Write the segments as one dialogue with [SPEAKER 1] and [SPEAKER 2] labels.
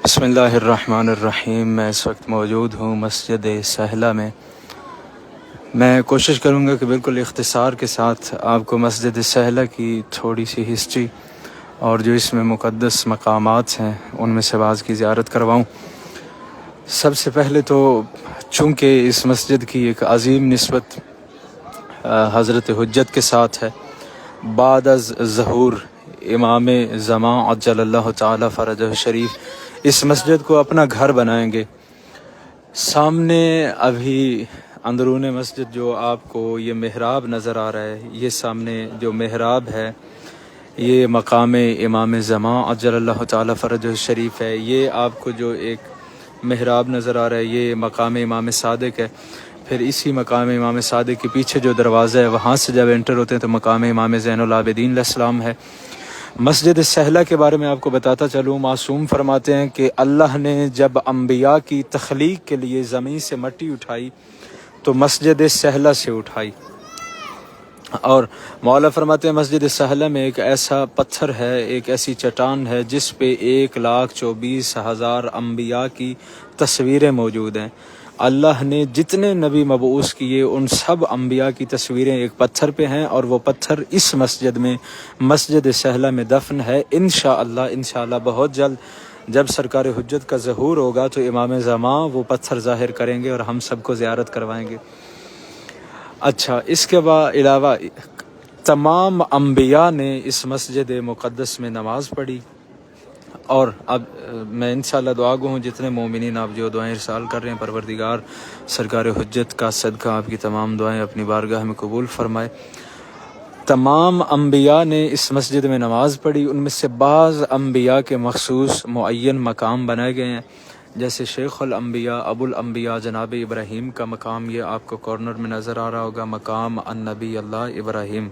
[SPEAKER 1] بسم اللہ الرحمن الرحیم۔ میں اس وقت موجود ہوں مسجد سہلہ میں۔ میں کوشش کروں گا کہ بالکل اختصار کے ساتھ آپ کو مسجد سہلہ کی تھوڑی سی ہسٹری اور جو اس میں مقدس مقامات ہیں ان میں سے بعض کی زیارت کرواؤں۔ سب سے پہلے تو چونکہ اس مسجد کی ایک عظیم نسبت حضرت حجت کے ساتھ ہے، بعد از ظہور امام زمان عجل اللہ تعالی فرجہ شریف اس مسجد کو اپنا گھر بنائیں گے۔ سامنے ابھی اندرون مسجد جو آپ کو یہ محراب نظر آ رہا ہے، یہ سامنے جو محراب ہے یہ مقام امام زمان عجل اللہ تعالی فرجہ شریف ہے۔ یہ آپ کو جو ایک محراب نظر آ رہا ہے یہ مقام امام صادق ہے۔ پھر اسی مقام امام صادق کے پیچھے جو دروازہ ہے وہاں سے جب انٹر ہوتے ہیں تو مقام امام زین العابدین علیہ السلام ہے۔ مسجد سہلہ کے بارے میں آپ کو بتاتا چلوں، معصوم فرماتے ہیں کہ اللہ نے جب انبیاء کی تخلیق کے لیے زمین سے مٹی اٹھائی تو مسجد سہلہ سے اٹھائی، اور مولا فرماتے ہیں مسجد سہلہ میں ایک ایسا پتھر ہے، ایک ایسی چٹان ہے جس پہ 1,24,000 انبیاء کی تصویریں موجود ہیں۔ اللہ نے جتنے نبی مبعوث کیے ان سب انبیاء کی تصویریں ایک پتھر پہ ہیں، اور وہ پتھر اس مسجد میں مسجد سہلہ میں دفن ہے۔ انشاءاللہ بہت جلد جب سرکار حجت کا ظہور ہوگا تو امام زمان وہ پتھر ظاہر کریں گے اور ہم سب کو زیارت کروائیں گے۔ اچھا، اس کے علاوہ تمام انبیاء نے اس مسجد مقدس میں نماز پڑھی، اور اب میں انشاءاللہ دعا گو ہوں جتنے مومنین آپ جو دعائیں ارسال کر رہے ہیں، پروردگار سرکار حجت کا صدقہ آپ کی تمام دعائیں اپنی بارگاہ میں قبول فرمائے۔ تمام انبیاء نے اس مسجد میں نماز پڑھی، ان میں سے بعض انبیاء کے مخصوص معین مقام بنائے گئے ہیں، جیسے شیخ الانبیاء ابو الانبیاء جناب ابراہیم کا مقام، یہ آپ کو کارنر میں نظر آ رہا ہوگا، مقام النبی اللہ ابراہیم۔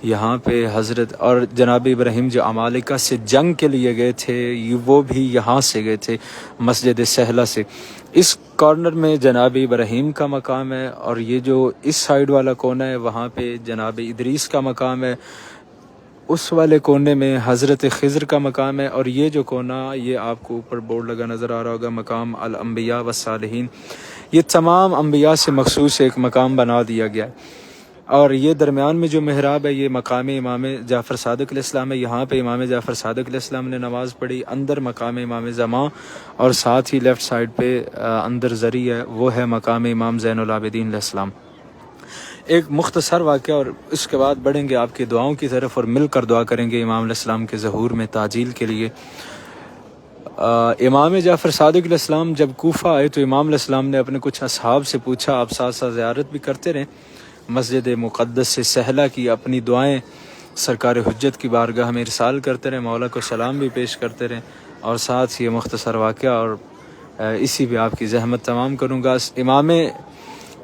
[SPEAKER 1] یہاں پہ حضرت اور جناب ابراہیم جو عمالقہ سے جنگ کے لیے گئے تھے وہ بھی یہاں سے گئے تھے، مسجد سہلہ سے۔ اس کارنر میں جناب ابراہیم کا مقام ہے، اور یہ جو اس سائیڈ والا کونا ہے وہاں پہ جناب ادریس کا مقام ہے، اس والے کونے میں حضرت خضر کا مقام ہے، اور یہ جو کونا یہ آپ کو اوپر بورڈ لگا نظر آ رہا ہوگا، مقام الانبیاء والصالحین۔ یہ تمام انبیاء سے مخصوص ایک مقام بنا دیا گیا ہے۔ اور یہ درمیان میں جو محراب ہے یہ مقام امام جعفر صادق علیہ السلام ہے، یہاں پہ امام جعفر صادق علیہ السلام نے نماز پڑھی، اندر مقام امام زمان، اور ساتھ ہی لیفٹ سائڈ پہ اندر ذریعہ ہے وہ ہے مقام امام زین العابدین علیہ السلام۔ ایک مختصر واقعہ اور اس کے بعد بڑھیں گے آپ کی دعاؤں کی طرف، اور مل کر دعا کریں گے امام علیہ السلام کے ظہور میں تعجیل کے لیے۔ امام جعفر صادق علیہ السلام جب کوفہ آئے تو امام علیہ السلام نے اپنے کچھ اصحاب سے پوچھا آپ ساتھ ساتھ زیارت بھی کرتے رہیں مسجد مقدس سے سہلہ کی، اپنی دعائیں سرکار حجت کی بارگاہ میں ارسال کرتے رہیں، مولا کو سلام بھی پیش کرتے رہیں، اور ساتھ یہ مختصر واقعہ اور اسی بھی آپ کی زحمت تمام کروں گا۔ امام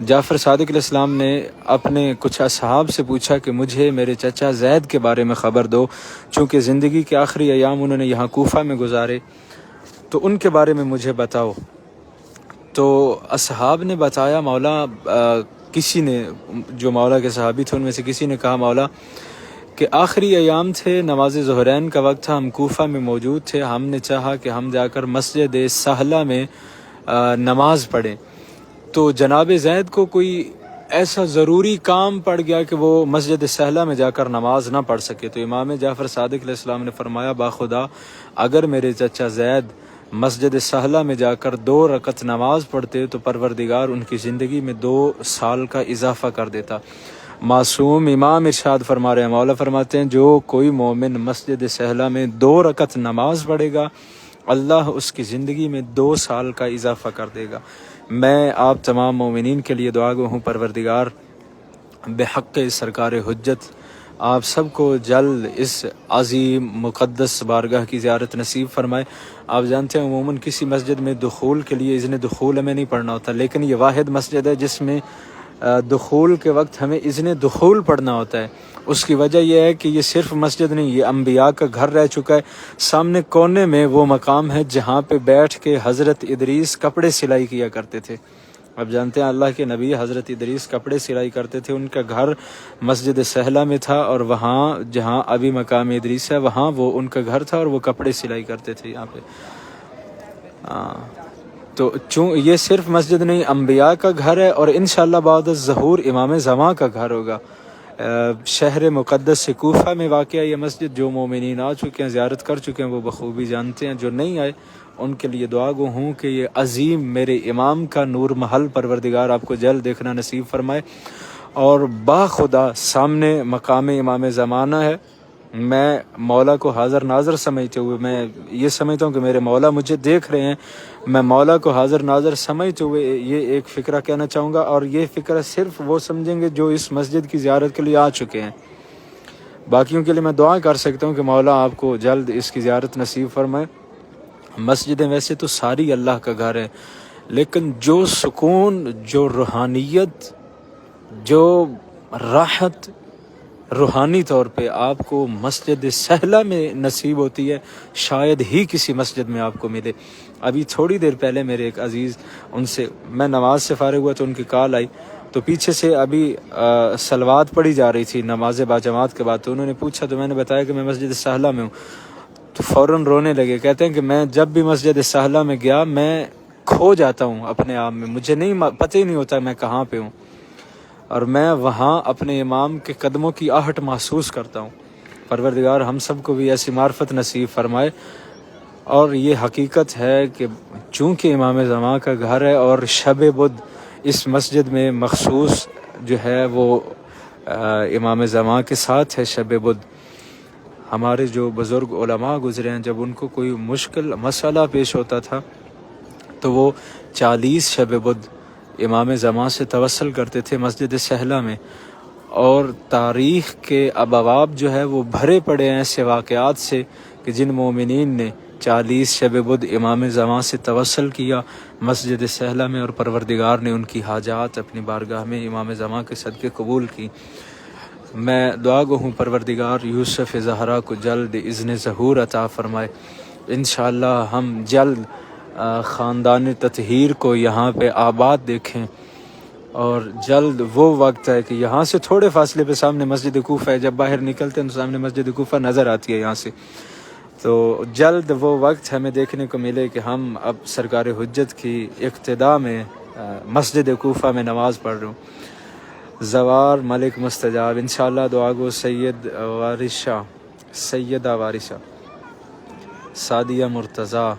[SPEAKER 1] جعفر صادق علیہ السلام نے اپنے کچھ اصحاب سے پوچھا کہ مجھے میرے چچا زید کے بارے میں خبر دو، چونکہ زندگی کے آخری ایام انہوں نے یہاں کوفہ میں گزارے، تو ان کے بارے میں مجھے بتاؤ۔ تو اصحاب نے بتایا، مولا کسی نے جو مولا کے صحابی تھے ان میں سے کسی نے کہا مولا کہ آخری ایام تھے، نماز ظہرین کا وقت تھا، ہم کوفہ میں موجود تھے، ہم نے چاہا کہ ہم جا کر مسجد سہلہ میں نماز پڑھیں، تو جناب زید کو کوئی ایسا ضروری کام پڑ گیا کہ وہ مسجد سہلہ میں جا کر نماز نہ پڑھ سکے۔ تو امام جعفر صادق علیہ السلام نے فرمایا باخدا اگر میرے چچا زید مسجد سہلہ میں جا کر 2 رکعت نماز پڑھتے تو پروردگار ان کی زندگی میں 2 سال کا اضافہ کر دیتا۔ معصوم امام ارشاد فرما رہے ہیں، مولا فرماتے ہیں جو کوئی مومن مسجد سہلہ میں 2 رکعت نماز پڑھے گا اللہ اس کی زندگی میں 2 سال کا اضافہ کر دے گا۔ میں آپ تمام مومنین کے لیے دعا گو ہوں پروردگار بحق سرکار حجت آپ سب کو جلد اس عظیم مقدس بارگاہ کی زیارت نصیب فرمائے۔ آپ جانتے ہیں عموماً کسی مسجد میں دخول کے لیے اذن دخول ہمیں نہیں پڑھنا ہوتا، لیکن یہ واحد مسجد ہے جس میں دخول کے وقت ہمیں اذن دخول پڑھنا ہوتا ہے۔ اس کی وجہ یہ ہے کہ یہ صرف مسجد نہیں، یہ انبیاء کا گھر رہ چکا ہے۔ سامنے کونے میں وہ مقام ہے جہاں پہ بیٹھ کے حضرت ادریس کپڑے سلائی کیا کرتے تھے۔ اب جانتے ہیں اللہ کے نبی حضرت ادریس کپڑے سلائی کرتے تھے، ان کا گھر مسجد سہلہ میں تھا، اور وہاں جہاں ابھی مقام ادریس ہے وہاں وہ ان کا گھر تھا اور وہ کپڑے سلائی کرتے تھے یہاں پہ۔ تو یہ صرف مسجد نہیں، انبیاء کا گھر ہے، اور انشاءاللہ بعد الظہور امام زمان کا گھر ہوگا۔ شہر مقدس سے کوفہ میں واقع ہے یہ مسجد۔ جو مومنین آ چکے ہیں، زیارت کر چکے ہیں، وہ بخوبی جانتے ہیں۔ جو نہیں آئے ان کے لیے دعا گو ہوں کہ یہ عظیم میرے امام کا نور محل پروردگار آپ کو جلد دیکھنا نصیب فرمائے۔ اور باخدا سامنے مقام امام زمانہ ہے۔ میں مولا کو حاضر ناظر سمجھتے ہوئے، میں یہ سمجھتا ہوں کہ میرے مولا مجھے دیکھ رہے ہیں، میں مولا کو حاضر ناظر سمجھتے ہوئے یہ ایک فکرہ کہنا چاہوں گا، اور یہ فکرہ صرف وہ سمجھیں گے جو اس مسجد کی زیارت کے لیے آ چکے ہیں۔ باقیوں کے لیے میں دعا کر سکتا ہوں کہ مولا آپ کو جلد اس کی زیارت نصیب فرمائے۔ مسجدیں ویسے تو ساری اللہ کا گھر ہے، لیکن جو سکون، جو روحانیت، جو راحت روحانی طور پہ آپ کو مسجد سہلہ میں نصیب ہوتی ہے، شاید ہی کسی مسجد میں آپ کو ملے۔ ابھی تھوڑی دیر پہلے میرے ایک عزیز، ان سے میں نماز سے فارغ ہوا تو ان کی کال آئی، تو پیچھے سے ابھی صلوات پڑھی جا رہی تھی نماز باجماعت کے بعد، تو انہوں نے پوچھا، تو میں نے بتایا کہ میں مسجد سہلہ میں ہوں، تو فوراً رونے لگے۔ کہتے ہیں کہ میں جب بھی مسجد سہلہ میں گیا میں کھو جاتا ہوں اپنے آپ میں، مجھے پتہ ہی نہیں ہوتا میں کہاں پہ ہوں، اور میں وہاں اپنے امام کے قدموں کی آہٹ محسوس کرتا ہوں۔ پروردگار ہم سب کو بھی ایسی معرفت نصیب فرمائے۔ اور یہ حقیقت ہے کہ چونکہ امام زمان کا گھر ہے اور شب بدھ اس مسجد میں مخصوص جو ہے وہ امام زمان کے ساتھ ہے شب بدھ۔ ہمارے جو بزرگ علماء گزرے ہیں، جب ان کو کوئی مشکل مسئلہ پیش ہوتا تھا تو وہ 40 شب بدھ امام زمان سے توسل کرتے تھے مسجد سہلہ میں، اور تاریخ کے ابواب جو ہے وہ بھرے پڑے ہیں ایسے واقعات سے کہ جن مومنین نے 40 شب بدھ امام زمان سے توسل کیا مسجد سہلہ میں، اور پروردگار نے ان کی حاجات اپنی بارگاہ میں امام زمان کے صدقے قبول کی۔ میں دعا گو ہوں پروردگار یوسف زہرا کو جلد اذن ظہور عطا فرمائے۔ انشاءاللہ ہم جلد خاندان تطہیر کو یہاں پہ آباد دیکھیں، اور جلد وہ وقت ہے کہ یہاں سے تھوڑے فاصلے پہ سامنے مسجد کوفہ ہے، جب باہر نکلتے ہیں تو سامنے مسجد کوفہ نظر آتی ہے یہاں سے، تو جلد وہ وقت ہمیں دیکھنے کو ملے کہ ہم اب سرکار حجت کی اقتداء میں مسجد کوفہ میں نماز پڑھ رہے ہوں۔ زوار ملک مستجاب، انشاءاللہ دعا گو سیدہ وارثہ سعدیہ مرتضیٰ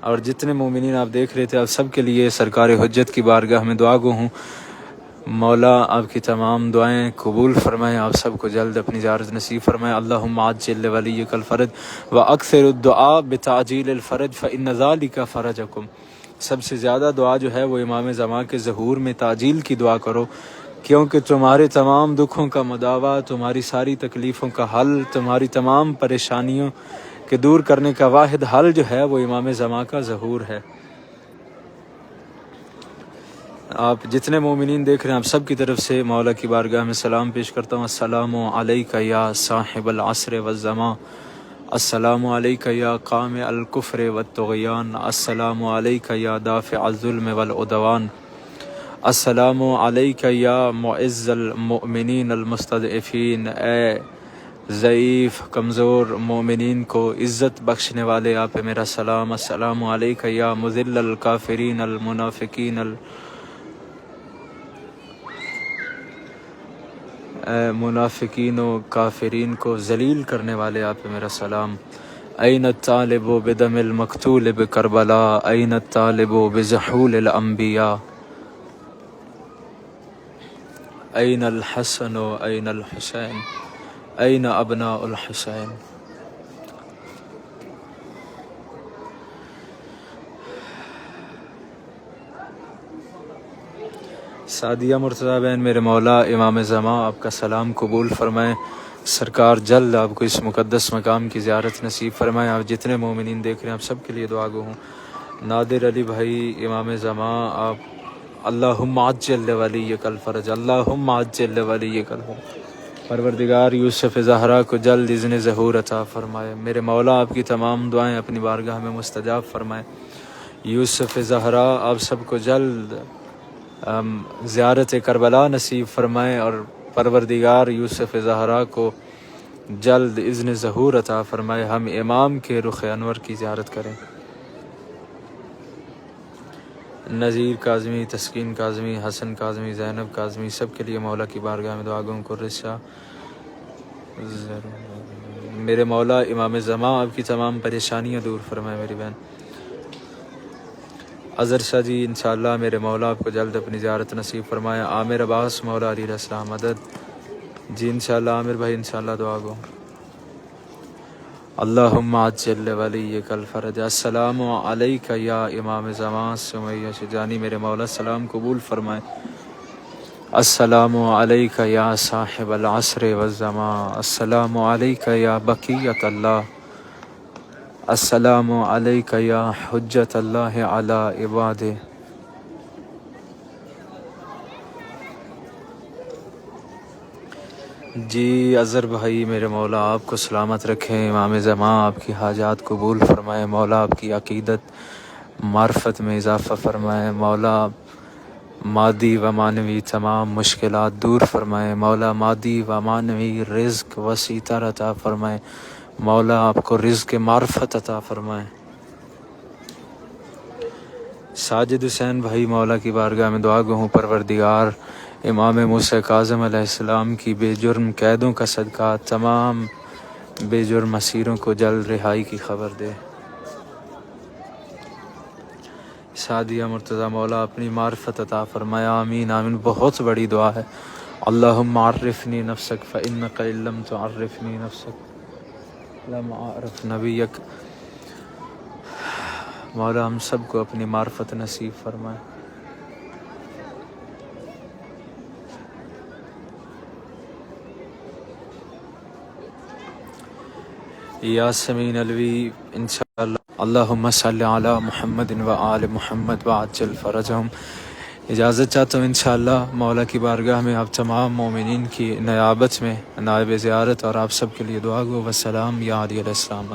[SPEAKER 1] اور جتنے مومنین آپ دیکھ رہے تھے، آپ سب کے لیے سرکار حجت کی بارگاہ میں دعا گو ہوں۔ مولا آپ کی تمام دعائیں قبول فرمائیں، آپ سب کو جلد اپنی زیارت نصیب فرمائیں۔ اللہم عجل لولیک الفرج واکثر الدعاء بتعجیل الفرج فإن ذلک فرجکم۔ سب سے زیادہ دعا جو ہے وہ امام زمان کے ظہور میں تعجیل کی دعا کرو، کیونکہ تمہارے تمام دکھوں کا مداوع، تمہاری ساری تکلیفوں کا حل، تمہاری تمام پریشانیوں کے دور کرنے کا واحد حل جو ہے وہ امام زمان کا ظہور ہے۔ آپ جتنے مومنین دیکھ رہے ہیں، آپ سب کی طرف سے مولا کی بارگاہ میں سلام پیش کرتا ہوں۔ السلام علیک یا صاحب العصر والزمان، السلام علیک یا قامع الکفر والطغیان، السلام علیک یا دافع الظلم والعدوان، السلام علیک یا معز المؤمنین المستضعفین۔ اے ضعیف کمزور مومنین کو عزت بخشنے والے آپ پہ میرا سلام۔ السلام علیک یا مذل الکافرین المنافقین منافقین و کافرین کو ذلیل کرنے والے آپ پہ میرا سلام۔ این الطالب بدم المقتول بکربلا، این الطالب بزحول الانبیاء، این الحسن و این الحسین، این ابناء الحسین۔ سعدیہ مرتضیٰ بہن، میرے مولا امام زمان آپ کا سلام قبول فرمائیں۔ سرکار جلد آپ کو اس مقدس مقام کی زیارت نصیب فرمائیں۔ آپ جتنے مومنین دیکھ رہے ہیں، آپ سب کے لیے دعا گو ہوں۔ نادر علی بھائی، امام زمان آپ، اللہم عجل لولیک الفرج، اللہم عجل لولیک الفرج۔ پروردگار یوسف زہرا کو جلد اذن ظہور عطا فرمائے۔ میرے مولا آپ کی تمام دعائیں اپنی بارگاہ میں مستجاب فرمائے۔ یوسف زہرا آپ سب کو جلد زیارت کربلا نصیب فرمائے، اور پروردگار یوسف زہرا کو جلد اذن ظہور عطا فرمائے۔ ہم امام کے رخ انور کی زیارت کریں۔ نذیر کاظمی، تسکین کاظمی، حسن کاظمی، زینب کاظمی، سب کے لیے مولا کی بارگاہ میں دعا گوں کو رسا میرے مولا امام زمان آپ کی تمام پریشانیاں دور فرمائے. میری بہن اظہر شاہ جی انشاءاللہ میرے مولا آپ کو جلد اپنی زیارت نصیب فرمائے. عامر عباس مولا علی السلام مدد جی انشاءاللہ. عامر بھائی انشاءاللہ دعا گو. اللہم عجل ولیک الفرج. السلام علیکہ یا امام زمان سمیہ شجانی. میرے مولا سلام قبول فرمائے. السلام علیکہ یا صاحب العصر والزمان. السلام علیکہ یا بقیت اللہ. السلام علیکہ یا حجت اللہ علی عبادہ. جی اظہر بھائی میرے مولا آپ کو سلامت رکھیں. امام زمان آپ کی حاجات قبول فرمائے. مولا آپ کی عقیدت معرفت میں اضافہ فرمائے. مولا مادی و معنوی تمام مشکلات دور فرمائے. مولا مادی و معنوی رزق وسیع تر عطا فرمائے. مولا آپ کو رزق معرفت عطا فرمائے. ساجد حسین بھائی مولا کی بارگاہ میں دعا گو ہوں. پروردگار امام موسیٰ کاظم علیہ السلام کی بے جرم قیدوں کا صدقہ تمام بے جرم اسیروں کو جلد رہائی کی خبر دے. سعدیہ مرتضیٰ مولا اپنی معرفت عطا فرمایا. آمین آمین. بہت بڑی دعا ہے. اللہم عرفنی نفسک فإنک ان لم تعرفنی نفسک لم اعرف نبیک. مولا ہم سب کو اپنی معرفت نصیب فرمائے. یاسمین الوی انشاءاللہ. اللہم صلی علی محمد و آل محمد وعجل فرجہم. اجازت چاہتا ہوں انشاءاللہ مولا کی بارگاہ میں آپ تمام مومنین کی نیابت میں نائب زیارت اور آپ سب کے لیے دعا گو. والسلام یا علی علیہ السلام.